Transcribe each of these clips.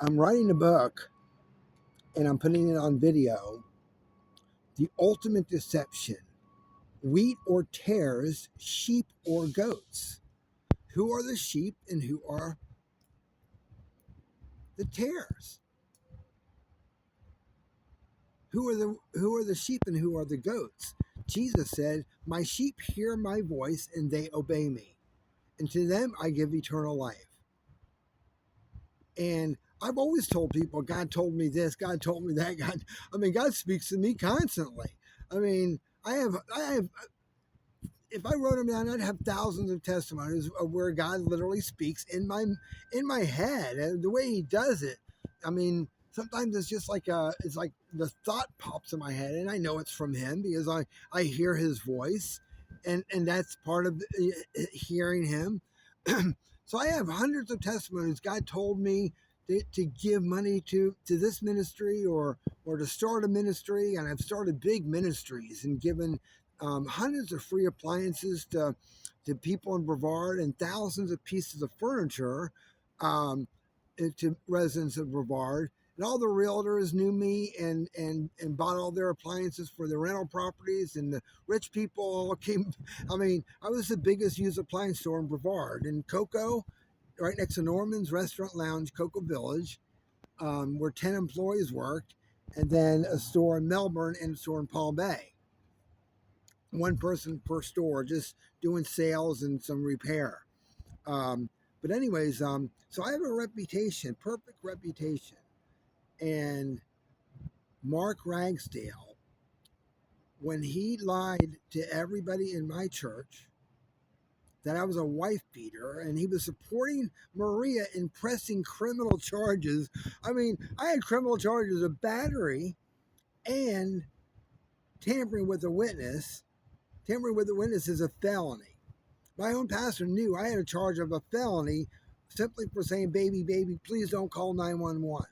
I'm writing a book and I'm putting it on video. The ultimate deception: wheat or tares, sheep or goats. Who are the sheep and who are the tares? Who are the sheep and who are the goats? Jesus said, "My sheep hear my voice and they obey me, and to them I give eternal life." And I've always told people, God told me this, God told me that. God speaks to me constantly. I mean, I have if I wrote them down, I'd have thousands of testimonies of where God literally speaks in my head, and the way He does it. I mean, sometimes it's just like it's like the thought pops in my head, and I know it's from Him because I hear His voice, and that's part of hearing Him. So I have hundreds of testimonies. God told me to give money to this ministry or to start a ministry, and I've started big ministries and given hundreds of free appliances to people in Brevard and thousands of pieces of furniture um, to residents of Brevard. And all the realtors knew me and bought all their appliances for the rental properties. And the rich people all came. I mean, I was the biggest used appliance store in Brevard. In Cocoa, right next to Norman's Restaurant Lounge, Cocoa Village, where 10 employees worked. And then a store in Melbourne and a store in Palm Bay. One person per store, just doing sales and some repair. But anyways, so I have a reputation, perfect reputation. And Mark Ragsdale, when he lied to everybody in my church that I was a wife beater and he was supporting Maria in pressing criminal charges. I mean, I had criminal charges of battery and tampering with a witness. Tampering with a witness is a felony. My own pastor knew I had a charge of a felony simply for saying, "Baby, baby, please don't call 911."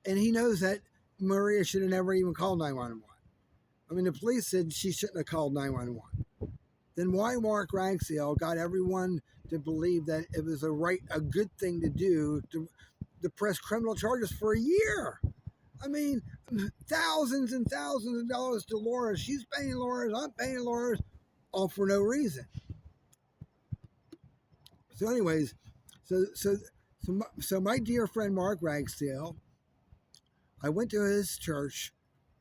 And he knows that Maria should have never even called 911. I mean, the police said she shouldn't have called 911. Then why Mark Ragsdale got everyone to believe that it was a good thing to do to press criminal charges for a year? I mean, thousands and thousands of dollars to lawyers. She's paying lawyers, I'm paying lawyers, all for no reason. So, anyways, so my dear friend Mark Ragsdale, I went to his church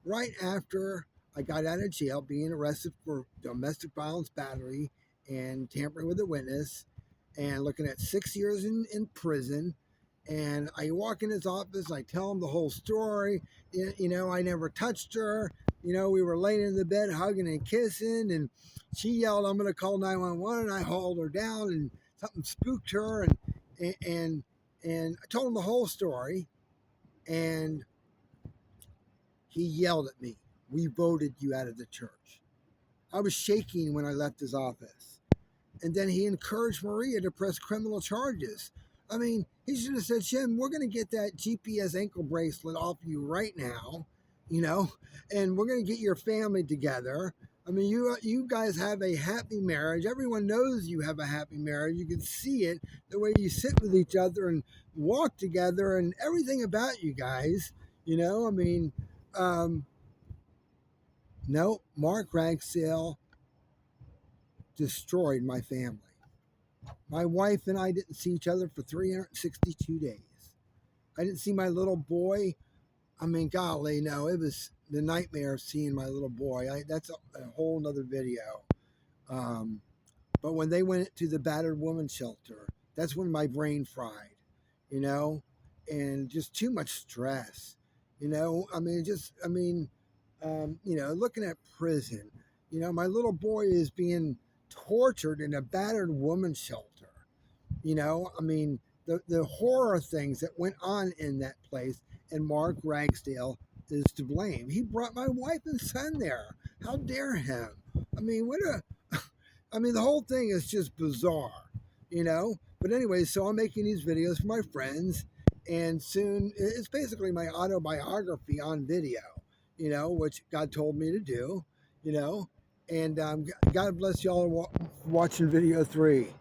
right after I got out of jail, being arrested for domestic violence, battery, and tampering with a witness, and looking at 6 years in prison. And I walk in his office, I tell him the whole story. I never touched her. We were laying in the bed, hugging and kissing, and she yelled, "I'm going to call 911," and I hauled her down, and something spooked her, and I told him the whole story, and he yelled at me, "We voted you out of the church." I was shaking when I left his office. And then he encouraged Maria to press criminal charges. I mean, he should have said, "Jim, we're going to get that GPS ankle bracelet off you right now, and we're going to get your family together. I mean, you guys have a happy marriage. Everyone knows you have a happy marriage. You can see it, the way you sit with each other and walk together and everything about you guys, I mean, no, Mark Ragsdale destroyed my family. My wife and I didn't see each other for 362 days. I didn't see my little boy. I mean, golly, no, it was the nightmare of seeing my little boy. That's a whole nother video. But when they went to the battered woman shelter, that's when my brain fried, and just too much stress. Looking at prison, my little boy is being tortured in a battered woman shelter. The horror things that went on in that place, and Mark Ragsdale is to blame. He brought my wife and son there. How dare him? I mean, the whole thing is just bizarre. But anyway, so I'm making these videos for my friends, and soon it's basically my autobiography on video, which God told me to do, and God bless y'all watching video 3.